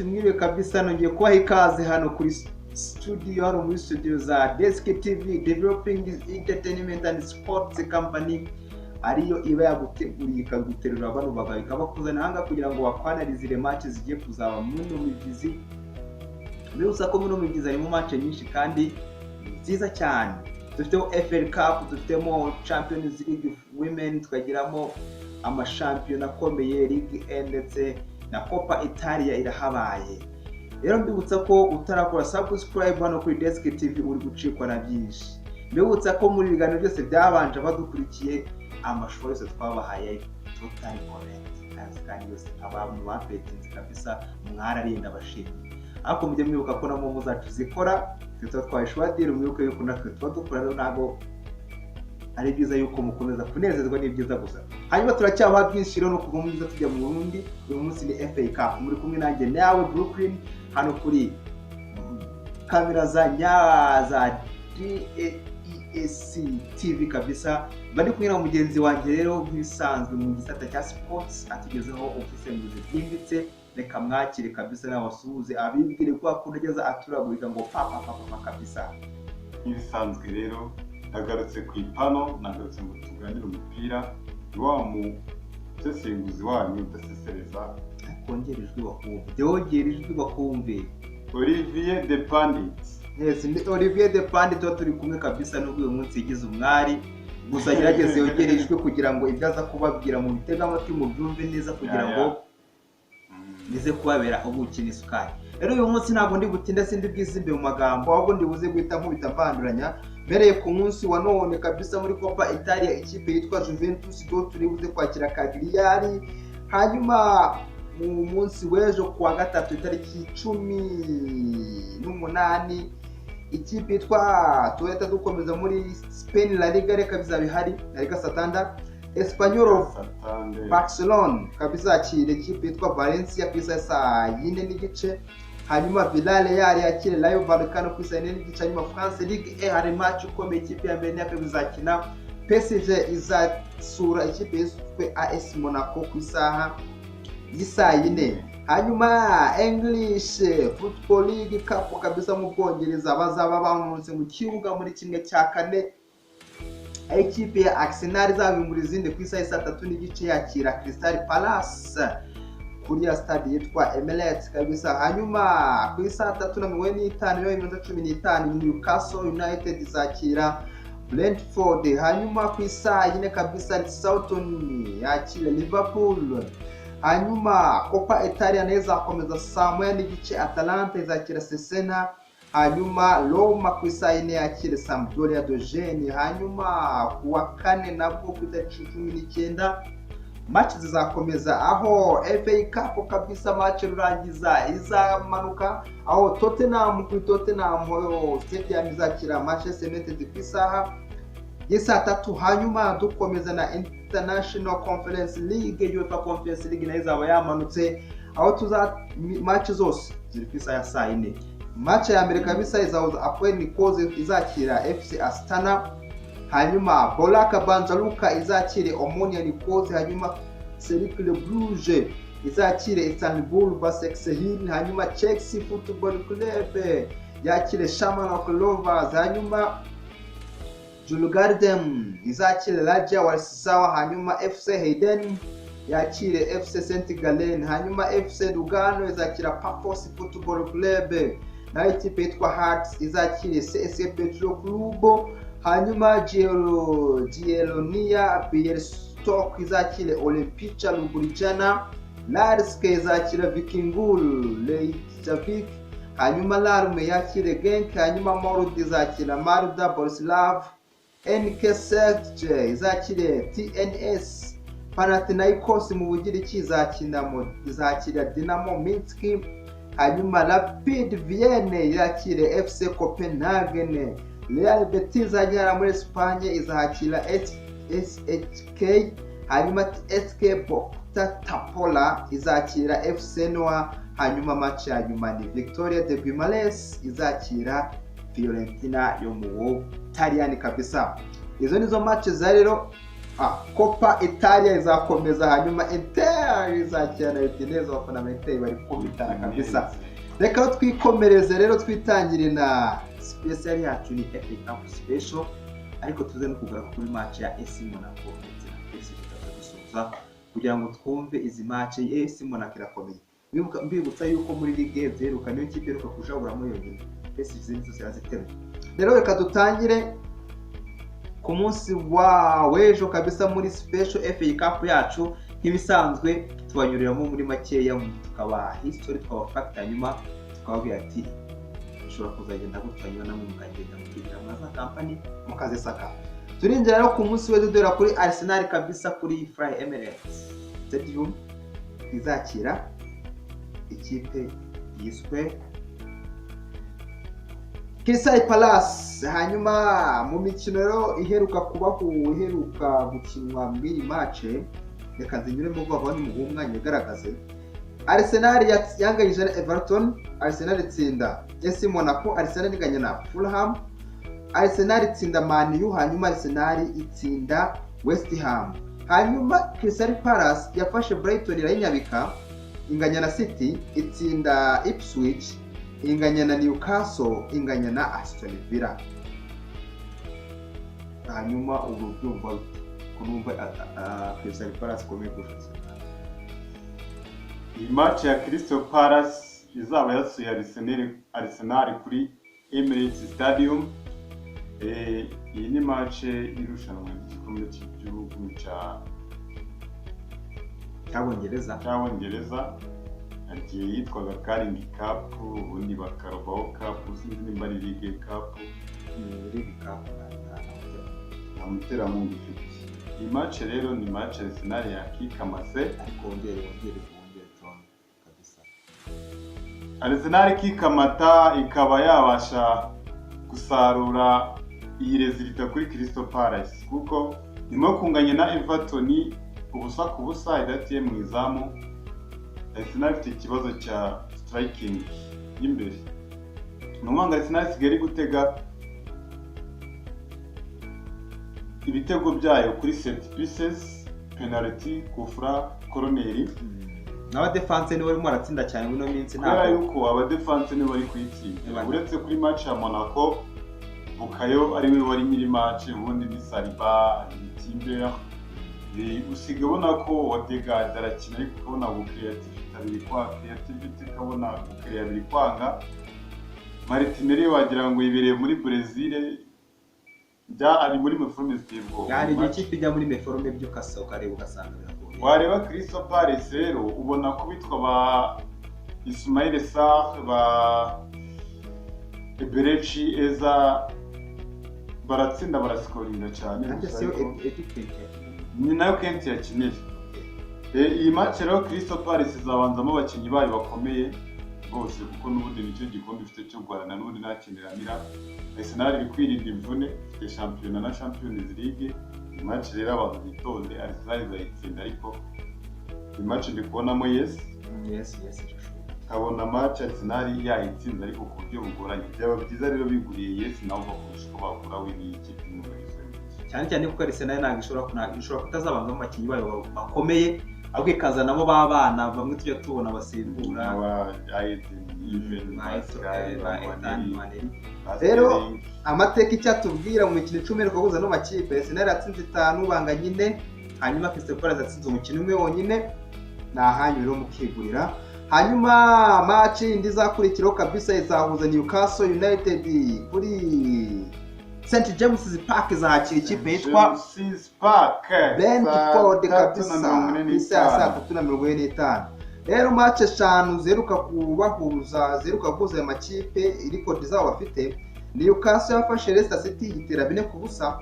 tumwiriwe kabisa nongeye kubaha ikaze hano kuri studio hano muri studio za Desk TV Developing Entertainment and Sports Company ariyo iba yaguteguriye ikaguterura bano bagabo ikabakuzana hanga kugira ngo bakwanalizire match zigiye kuzaba mu migizi. Mbese ko mu migizi harimo match nyinshi kandi nziza cyane. Dufitemo FL Cup, dufitemo Champions League Women, twagiramo amashampiyona akomeye Ligue 1 ndetse na Coppa Italia irahabaye. Rero mbibutsa ko utarakora subscribe hano kuri Desk TV uri gucikwa na byinshi. Mbibutsa ko muri biganiro byose byabanje badukurikiye amashusho yose twabahaye totally correct. Kandi yose abantu bapetinze kabisa mwararinda abashimye. Ariko mujye mwibuka ko na momo zacu zikora twita twayishwadira mwibuke yuko natwe tuba dukora rero ntago ari byiza yuko mukomeza kunezezwa n'ibyiza gusa. Hanyuma turacyabaha byinshi rero no kuva mu byiza tujya mu Burundi. Uyu munsi ni FA Cup muri kumwe nanjye nawe Brooklyn hano kuri kamera za nyaza DESC TV kabisa. Bari kumwe na mugenzi wanjye rero nk'isanzwe mu gisata cya sports atugezeho ubusesenguzi bwimbitse. Reka mwakire kabisa n'abasuhuze abibwire ko akundageza aturagurika ngo papa kabisa. Ibisanzwe rero nagarutse ku ipano, nagarutse ngo tuganire umupira wa mu sesenguzi wanyu udasesereza kongerejwe bakumve byogerejwe bakumve. Olivier de Pandit. Yes, ni Olivier de Pandit turi kumwe kabisa n'ubwo uyu munsi yigize umwari gusa gerageze yogerejwe kugira ngo ibyaza kubabwira mu bitega amatwi mu byumve neza kugira ngo nize kubabera ubukini isukari. Rero uyu munsi ntabwo ndi butinda sindi bwizimbe mu magambo ahubwo ndi buze guhita nkubita mvanduranya mereye ku munsi wa none kabisa muri Coppa Italia ikipe yitwa Juventus do turi buze kwakira Cagliari. Hanyuma mu munsi w'ejo kuwa gatatu itariki 18 ikipe yitwa Toyota dukomeza muri Spain La Liga reka bizabihari La Liga Santander. Espanyol Barcelona kabisa akire ikipe yitwa Valencia ku isa saa 4 n'igice. Hanyuma Villarreal yakire Rayo Vallecano ku isa 4 n'igice. Hanyuma France Ligue 1 hari match ukomeye ikipe ya mbere n'ape bizakina. PSG izasura ikipe yitwa AS Monaco ku isaha y'isa 4. Hanyuma English Football League Cup kabisa mu Bwongereza bazaba bamunutse mu kibuga muri kimwe cya kane. Ikipe ya Arsenal izabimura izindi ku isaha ya 3 n'igice yakira Crystal Palace kuri ya stade yitwa Emirates kabisa. Hanyuma ku isaha 3:15 Newcastle United izakira Brentford. Hanyuma ku isaha 4 kabisa Southampton yakira Liverpool. Hanyuma Coppa Italia neza akomeza saa 1 n'igice Atalanta izakira Cesena. Hanyuma Roma ku isaha 4 yakire Sampdoria de Gene. Hanyuma kuwa kane nabwo ku itariki 19 match zizakomeza aho FA Cup kabisa match rurangiza izamanuka aho Tottenham ku Tottenham Stadium izakira Manchester United ku isaha y'isa 3. Hanyuma dukomeza na International Conference League UEFA Conference League nayo izaba yamanutse aho tuza match zose ziri ku isaha ya saa 4. Match ya mbere kabisa izahuza Apoel Nicosia izakira FC Astana. Hanyuma Bolaka Banjaluka izakire Omonia Nicosia. Hanyuma Cercle Bruges izakire Istanbul Basaksehir. Hanyuma Chelsea Football Club yakire Shamrock Rovers. Hanyuma Djurgården izakire Legia Warsaw. Hanyuma FC Hayden yakire FC Saint Gallen. Hanyuma FC Lugano izakira Pafos Football Club. Na ikipe yitwa Hearts izakire CSKA Petro Club. Hanyuma Jelonia Bielefeld izakire Olympiacos Ljubljana. Lars izakira Vikingul Reykjavik. Hanyuma Larme yakire Genk. Hanyuma Molde izakira Marda Borislav. NK Celje izakire TNS. Panathinaikos mu Bugiriki izakira Dinamo Minsk. Hanyuma Rapid Vienne yakire FC Copenhagen. Real Betis izagera muri Espagne izakira SHK. Hanyuma SK Tapola izakira FC Noa. Hanyuma match ya nyuma ni Victoria de Guimarães izakira Fiorentina yo mu Butaliyani kabisa. Izo nizo match za rero Coppa Italia izakomeza. Hanyuma Inter bizakira na Udinese abafana Marseille bari kubitana kabisa. Reka twikomereze rero twitangire na special yacu ni FA Cup special, ariko tuze no kugaruka kuri match ya AC Monaco ndetse na PSG dusoza kugira ngo twumve izi match AC Monaco irakomeye. Mbibutsa yuko muri ligue zeruka niyo kipe iruka kujaburamo yonyine PSG nizo ziraziteruye. Rero reka dutangire ku munsi w'ejo kabisa muri special FA Cup yacu. Nk'ibisanzwe tubanyuriramo muri makeya tukaba history twabafata nyuma tukababwira ati ushobora kuzagenda gutanywa na mukagenda mukigira amaza company mukaze saka. Turinjira rero ku munsi w'ejo dora kuri Arsenal kabisa kuri Fly Emirates Stadium izakira ikipe yiswe Crystal Palace. Hanyuma mu mikino rero iheruka gukinwa muri match, reka zinyuremo vuba ni mu mwanya ugaragaze. Arsenal yanganyije na Everton, Arsenal itsinda AC Monaco, Arsenal iganya na Fulham, Arsenal itsinda Man U, hanyuma Arsenal itsinda West Ham. Hanyuma Crystal Palace yafashe Brighton irayinyabika, inganya na City, itsinda Ipswich, inganya na Newcastle, inganya na Aston Villa. Hanyuma ubu byumva kunumva Crystal Palace komeye kurusha. Iyi match ya Crystal Palace izaba yasuye Arsenal kuri Emirates Stadium. Iyi ni match irushanwa ry'igikombe cy'igihugu cy'Abongereza agiye yitwaga Carling Cup, ubundi Carabao Cup, sinzi nimba ari League Cup. Amuterankunga ifite. Iyi match rero ni match Arsenal yakikamase, ariko wongere John kabisa. Arsenal ikikamata ikaba yabasha gusarura iyi resulta kuri Crystal Palace, kuko nyuma kunganya na Everton ubusa ku busa idatiye mu izamu. Arsenal ifite ikibazo cya striking y'imbere. Numanga Arsenal sigari gutega ibitego byayo kuri set pieces, penalty, kufra, corner. N'aba defense niwe barimo aratsinda cyane muri no minsi ntabwo yuko aba defense niwe bari kwitsinda. Uretse kuri match ya Monaco, Bukayo ari we wari nyiri match, ubundi ni Saliba, Timber. Usiga ubona ko Odegaard arakina, ariko ukabona creativity kabona biri kwanga. Martinelli wagira ngo ibereye muri Brazil, ari muri meforme zitebwo. Yani ikipe ijya muri meforme by'ukasa ukareba ugasanga biragoye. Wareba Crystal Palace rero ubona ko bitwa ba Ismail Sarr, ba Eberechi Eza baratsinda barasikoringa cyane. Ni nayo Kent yakinira. Iyi match rero Crystal Palace izabanzamo abakinnyi bayo bakomeye bose, kuko n'ubundi nicyo gikombe ifite cyo Rwanda n'ubundi nakinira. Arsenal iri kwirinda imvune, ifite shampiyona na Champions League. Iyi match rero abantu bitonde, Arsenal izayitsinda, ariko iyi match ndi kubonamo yes. Kabona match Arsenal yayitsinda, ariko ku buryo bugoranye. Byaba byiza rero biguriye yes naho bakoresha ko bakura wini ikipe cyane kuko Arsenal ntabwo ishobora kutazabanza mu bakinnyi bayo bakomeye, ahubwo ikazanamo babana bamwe tujya tubona basimbura rero amateka icyatubwira mu mikino 10 ariko guza no makipe. Arsenal yatsinze 5 banganya 4, hanyuma Crystal Palace yatsinze umukino umwe wonyine, nahanyu rero mukigurira. Hanyuma match indi zakurikiraho kabisa izahuza Newcastle United kuri St James Park izahakira ikipe yitwa Brentford kabisa saa 3:45. Rero match 5 zeruka guhuza amakipe, record zabo bafite. Newcastle yafashe Leicester City igitera 4-0,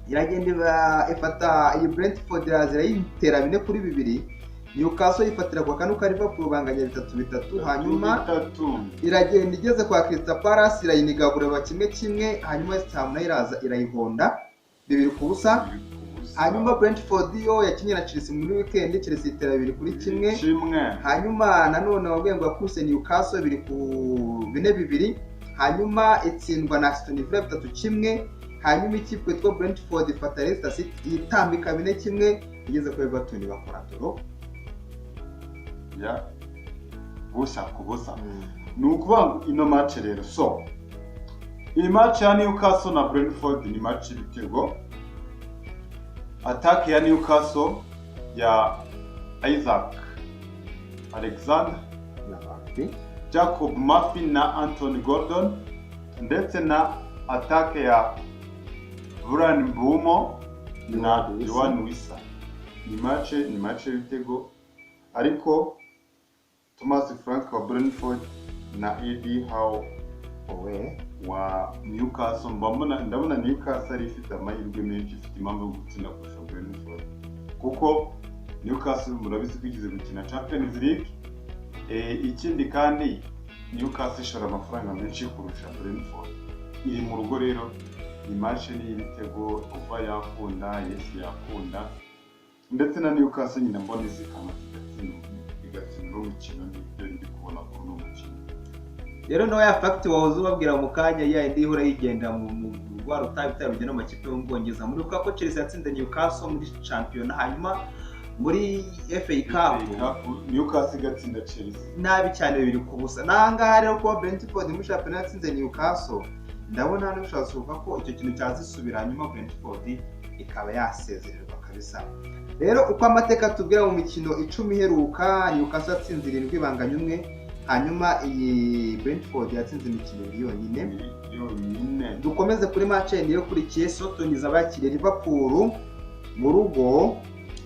iragenda ifata iyi Brentford irayitera 4-2. Newcastle yifatira kwa kanuka Liverpool banganya 3-3, hanyuma iragenda igeze kwa Crystal Palace irayinigabura bakimwe, hanyuma West Ham nayo iraza irayihonda 2-0. Hanyuma Brentford yo yakinye na Chelsea muri weekend, Chelsea itera 2-1. Hanyuma nanone wabwengo yakuse Newcastle 4-2, hanyuma itsindwa na Aston Villa 3-1. Hanyuma ikipe yitwa Brentford ifata Leicester City itambika 4-1, igeze kwa Everton bakora toro bikarangira busa ku busa. Ni ukuvuga ngo ino match rero, so iyi match ya Newcastle na Brentford ni match y'ibitego. Attack ya Newcastle ya Isaac Alexander, Jacob Murphy na Anthony Gordon, ndetse na attack ya Bryan Mbeumo na Yohan Wissa. Ni match y'ibitego, ariko Thomas Frank wa Brentford na Eddie Howe wa Newcastle, ndabona Newcastle ari ifite amahirwe menshi, ifite impamvu yo gutsinda kurusha Brentford, kuko Newcastle murabizi ko igize gukina Champions League. Ikindi kandi Newcastle ishora amafaranga menshi kurusha Brentford, iri mu rugo. Rero ni match y'ibitego, uva yakunda, Yes yakunda, ndetse na Newcastle nyine mbona izikama igatsinda umukino. Nibyo ndi kubona kuri uno mukino. Rero no ya fact wahoze ubabwira mu kanya ya indi ihora yigenda mu rwaro utabitabije n'amakipe yo mu Bwongereza. Muri uko ko Chelsea yatsinze Newcastle muri championnat, hanyuma muri FA Cup Newcastle igatsinda Chelsea nabi cyane 2-0. Nanga rero ko Brentford muri championnat yatsinze Newcastle, ndabona hano bishobora kuvuga ko icyo kintu cyazisubira, hanyuma Brentford ikaba yasezererwa kabisa. Rero uko amateka tubwira mu mikino 10 iheruka, Newcastle yatsinze 7 banganya 1, hanyuma iyi Brentford yatsinze imikino 2 yonyine. Dukomeze kuri match yo kurikiye, Soton izabakiriye Liverpool mu rugo.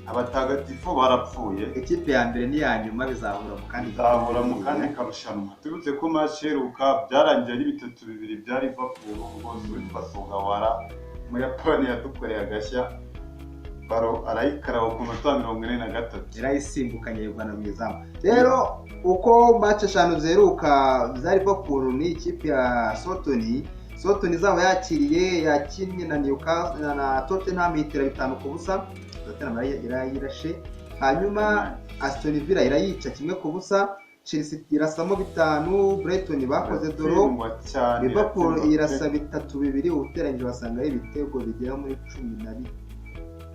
Abatagatifu barapfuye, ikipe ya mbere ni ya nyuma bizahura mu kandi karushanwa. Tubutse ko match iheruka byarangiye ari 3-2 bya Liverpool, rwose basogawara mu Yapani yadukoreye agashya, baro arayikaraho ku minota 43 irayisimbukanye y'Urwanda mu izamu. Rero uko match 5 ziheruka za Liverpool ni ikipe ya Soton izaba yakinnye na Newcastle na Tottenham itira 5-0. Tottenham irayirashe, hanyuma Aston Villa irayica 1-0. Chelsea irasamo 5, Brighton bakoze doro, Liverpool irasa 3-2, uteranyije basanga ari ibitego bigera muri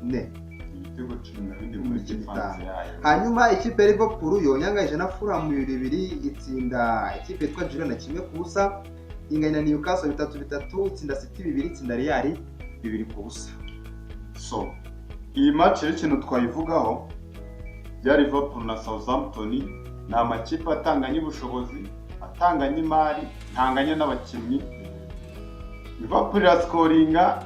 14. Ibitego 14 muri defense yayo. Hanyuma ikipe ya Liverpool yonyangayije na Fulham 2-2, itsinda ikipe yitwa Girona 1-0, inganya na Newcastle 3-3, itsinda City 2, itsinda Real 2-0. So iyi match y'ikintu twayivugaho ya Liverpool na Southampton, ni amakipe atanganye ubushobozi, atanganye imari, atanganye n'abakinnyi. Liverpool irascoringa,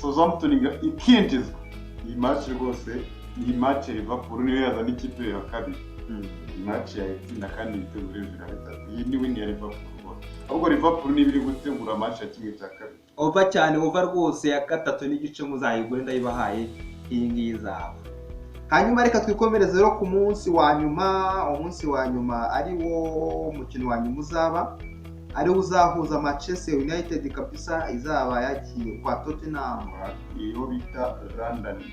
Southampton ikinjizwa. Iyi match rwose, iyi match Liverpool niyo yazana ikipe ya kabiri. Iyi match yayitsinda kandi ibitego biri 3. Iyi ni win ya Liverpool. Ahubwo Liverpool ni biri gutegura match ya kimwe cya kabiri. Over cyane, over rwose ya 3 n'igice muzayigure ndayibahaye iyi ngiyi zabo. Hanyuma reka twikomereze rero ku munsi wa nyuma, ari wo mukino wa nyuma uzaba ari uzahuza Manchester United kabisa, izaba yagiye kwa Tottenham, iyo bita London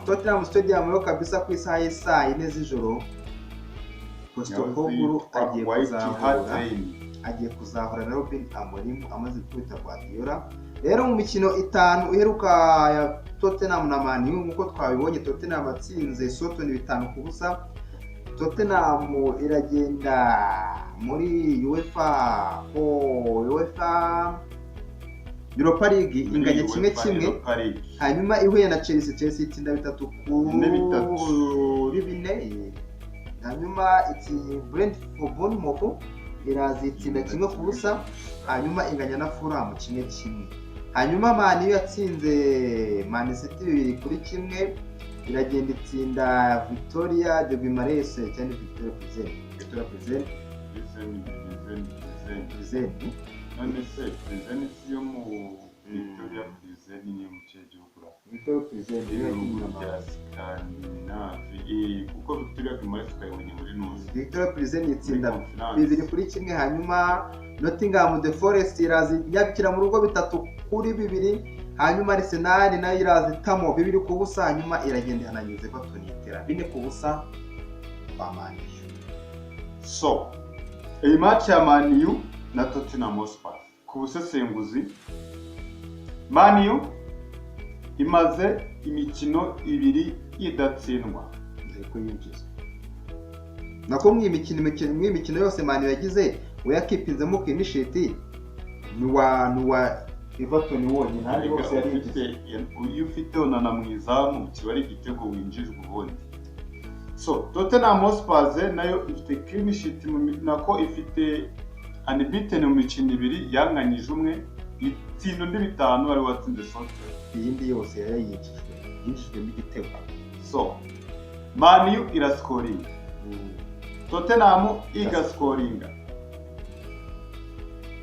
Tottenham Stadium yo kabisa ku isaha y'isa 4 z'ijoro. Postecoglou agiye kuzahura na Robin Amorim amaze kwita Guardiola. Rero mu mikino 5 iheruka ya Tottenham na Man U, nkuko twabibonye Tottenham atsinze Soton 5-0. Tottenham iragenda muri UEFA Europa League inganya 1-1, hanyuma ihuye na Chelsea itsinda 3-4, hanyuma Bournemouth irazitsinda 1-0, hanyuma inganya na Fulham 1-1. Hanyuma Man U yatsinze Man City 2-1, iragenda itsinda Victoria de Guimarães cyane Victoria Plzen. None se Plzen yo mu Victoria Plzen ni mu cy'igihugu. Victoria Plzen ya Scandinavia, kuko Victoria Guimarães twayibonye muri Nuzi. Victoria Plzen itsinda 2-1, hanyuma Nottingham Forest irazinyabikira mu rugo 3-2, hanyuma Arsenal nayo irazitamo 2-0, hanyuma iragenda ihananyuze Everton itera 4-0 kwa Man U. So iyi match ya Man U na Tottenham Hotspur, ku busesenguzi Man U imaze imikino 2 idatsindwa. Ariko yinjiza nako mw'imikino yose mani yagize uyakipinzemo kinishiti nuwa Everton wonyine ntabwo bose yari uyu ufite onana mwizamu kiba ari igitego winjijwe ubundi. So Tottenham Hotspur nayo ifite clean sheet nako ifite unbeaten mu mikino 2 yanganyije umwe itsinda undi 5 ari watsinze Southampton. Iyindi yose yinjijwe n'igitego. So Man U irascoringa, Tottenham igascoringa.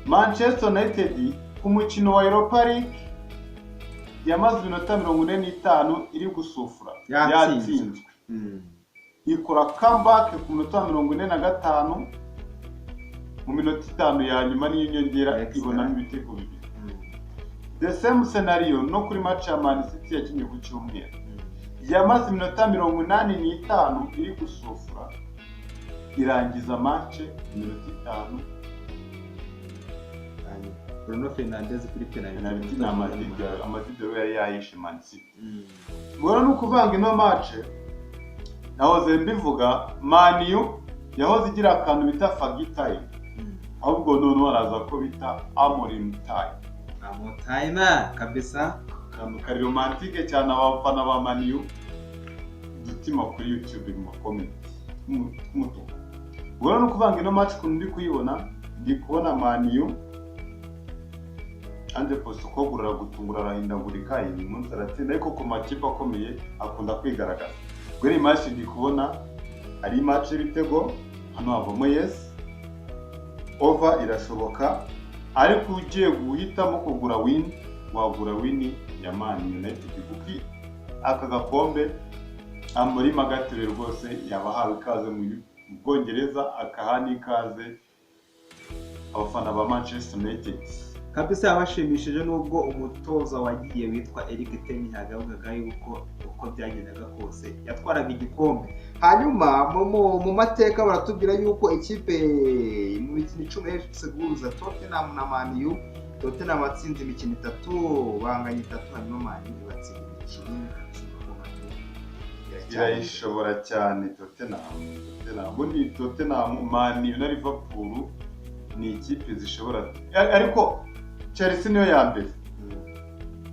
Manchester United ku mukino wa Europa League yamaze iminota 45 iri gusufura yatsinzwe. Ikora comeback ku minota 45 mu minota 5 ya nyuma n'inyongera ibona ibitego bibiri. The same scenario no kuri match ya Man City yakinye ku cyumweru. Yamaze iminota 85 iri gusufura irangiza match iminota 5. Bruno Fernandes kuri penalty n'amadidero yari yayishe Man City. Ngora no kuvanga ino match nahoze mbivuga Man U yahoze igira akantu bita Fagitime, ahubwo none waraza ko bita Amorim time. Kabisa kari romantique cyane abafana ba Man U dutima kuri YouTube mu comment umutuku. Ngora no kuvanga ino match kundi ndi kuyibona ndi kubona Man U anje posto ko gurara gutungura arahindagurika iyi munsi aratsinda ariko ku makipe akomeye akunda kwigaragaza. Gweri match ndi kubona ari match y'ibitego hano havamo yes over irashoboka ariko ugiye guhitamo kugura win wagura win ya Man United kuko aka gakombe Amorim agatere rwose yabahawe ikaze mu Bwongereza akahani ikaze abafana ba Manchester United. Kabisa yabashimishije nubwo umutoza wagiye witwa Erik ten Hag yavugaga yuko uko byagendaga kose yatwaraga igikombe. Hanyuma mu mateka baratubwira yuko ikipe mu mikino 10 seguruza Tottenham na Man U, Tottenham atsinze imikino 3 banganya 3 hanyuma Man U batsinze imikino irayishobora cyane. Tottenham Man U na Liverpool ni ikipe zishobora ariko Chelsea niyo ya mbere,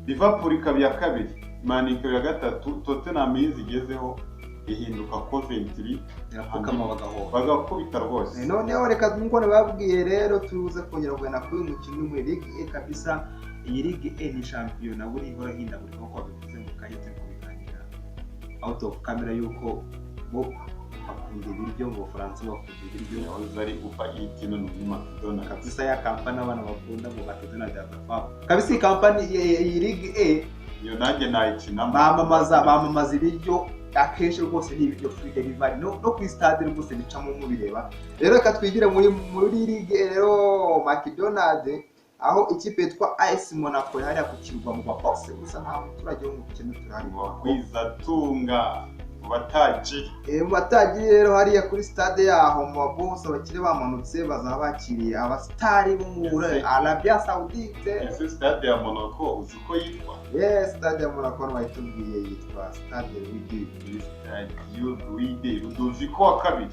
Liverpool ikaba ya kabiri, Man U ikaba ya gatatu, Tottenham yizigezeho ihinduka Coventry yakama bagakubita rwose. Noneho reka nkone babwiye rero tuze kongera kugana kuri umukino muri Ligue A. Kabisa iyi Ligue A ni champion buri ihora hindagurika uko bivuze mu kayite kubiganira out of camera yuko bo bakunda ibiryo mu Bufaransa bakunda ibiryo aho zari gufa ikintu n'uma McDonald's. Kabisa ya kampani abana bakunda mu McDonald's ya kabisa kampani iyi Ligue A yo nanjye nayikina bamamaza ibiryo akenshi rwose ni ibiryo free delivery no ku stade rwose bicamo mu bireba. Rero reka twigire muri Ligue A rero McDonald's aho ikipe yitwa AS Monaco yari yakukirwa mu baboxe gusa nta muturage wo mu kintu turari kwizatunga bataji rero hariya kuri stade yaho mu baboxe abakire bamanutse bazaba bakiriye abastari bo mu Arabia Saudite. Ese stade ya Monaco uzuko yitwa? Yes, stade ya Monaco bayitubwiye yitwa stade Ludovico wa kabiri.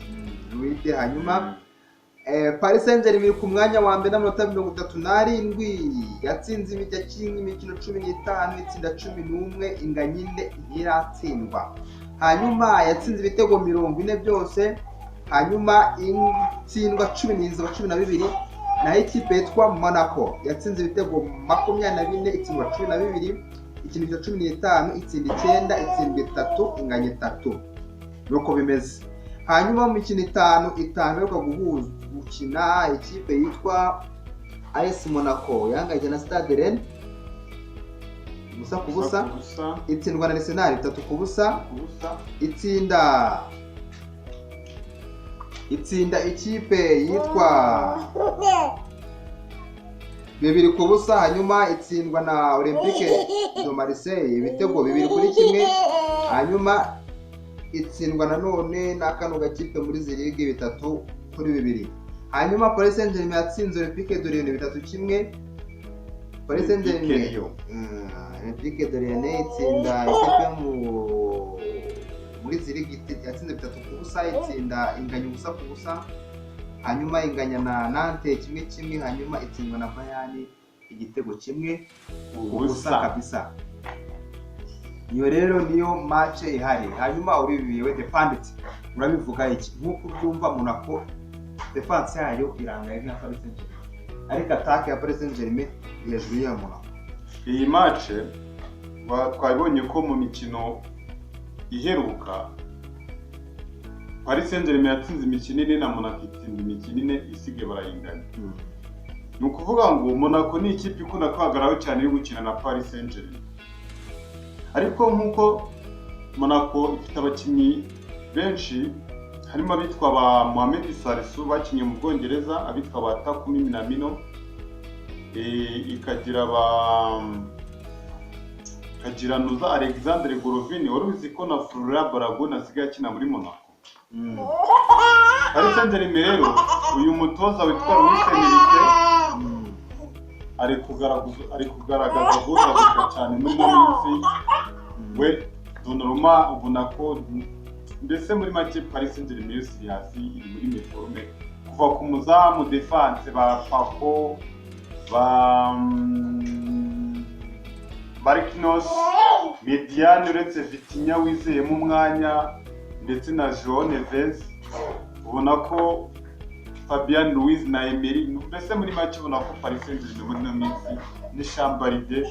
Luide hanyuma Paris Saint-Germain ku mwanya wa mbere n'amanota 37 yatsinze imikino 15 itsinda 11 inganyine ntiratsindwa. Hanyuma yatsinze ibitego 40 byose, hanyuma itsindwa 12 na ikipe yitwa Monaco yatsinze ibitego 24 itsindwa 12 ikintu cya 15 itsinda 9 itsindwa 3 inganye 3 nuko bimeze. Hanyuma mu mikino 5 yo gukina ikipe yitwa AS Monaco yangaje na Stade Rennes busa itsindwa na Arsenal 3-0 itsinda ikipe yitwa 2-0 hanyuma itsindwa na Olympique de Marseille ibitego 2-1 hanyuma itsindwa na none n'akano gakipe muri Ligue 3 kuri 2. Hanyuma Paris Saint-Germain yatsinze Olympique de Lyon 3-1 Paris Saint-Germain Olympique de Lyon itsinda ikipe yo muri zirigi yatsinze 3-0 itsinda inganya 1-0 hanyuma inganya na Nantes 1-1 hanyuma itsindwa na Bayern igitego 1-0 kabisa. Iyo rero niyo match ihari. Hanyuma uribiwe Dependent urabivuga iki nkuko byumva Monaco defense yayo irangaye nka Paris Saint-Germain ariko attaque ya Paris Saint-Germain hejuru ya Monaco. Iyi match twabonye ko mu mikino iheruka Paris Saint-Germain yatsinze imikino ine na Monaco itsinda imikino ine isige barayinganya. Ni ukuvuga ngo Monaco ni ikipe ikunda kwagaraho cyane yo gukina na Paris Saint-Germain. Ariko nkuko Monaco ifite abakinnyi benshi harimo abitwa ba Mohamed Salisu bakinye mu Bwongereza, abitwa ba Takumi Minamino, ikagira Nuza Alexandre Golovin wari uzi ko na Florent Balagun asigaye akina muri Monaco. Paris Saint-Germain rero uyu mutoza witwa Luis Enrique ari kugaragaza guhuzagurika cyane muri minsi we Donnarumma ubona ko mbese muri make Paris Saint-Germain iri hasi iri muri uniforme kuva ku muzamu defense ba Paco ba Marquinhos Mediane uretse Vitinha wizeyemo umwanya ndetse na João Neves ubona ko Fabian Ruiz na Emery mbese muri make ubona ko Paris Saint-Germain muri minsi ni Chambaride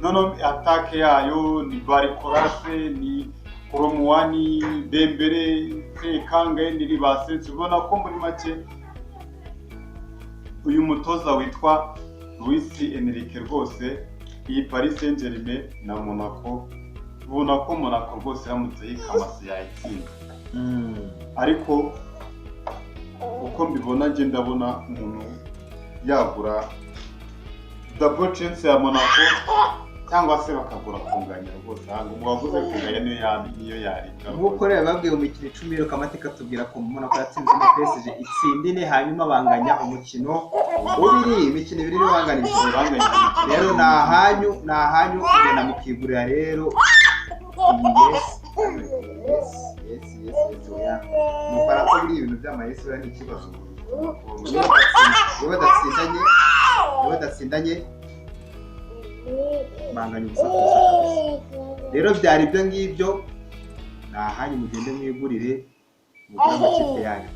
nono attaque yayo ni Barcola ni Koromwani Dembele Kangaye ni Basensi ubona ko muri make uyu mutoza witwa Luis Enrique rwose iyi Paris Saint-Germain na Monaco ubona ko Monaco rwose ramutse yikamase yayitsinda. Ariko uko mbibona nje ndabona umuntu yagura double chance ya Monaco cyangwa se bakagura kunganya rwose ahanga umubaguze kunganya niyo yari nkuko rero babwiye umukino 10 rero kamateka tubwira ko Monaco yatsinze na PSG itsindine hanyuma banganya umukino ubiri imikino ibiri banganya rero nahanyu ugenda mukigurira rero oya mufara ko biri ibintu by'amayesi bari ikibazo badatsindanye banganya ubusa rero byari ibyo ngibyo nahanyu mugende mwigurire mugura amakipe yanyu.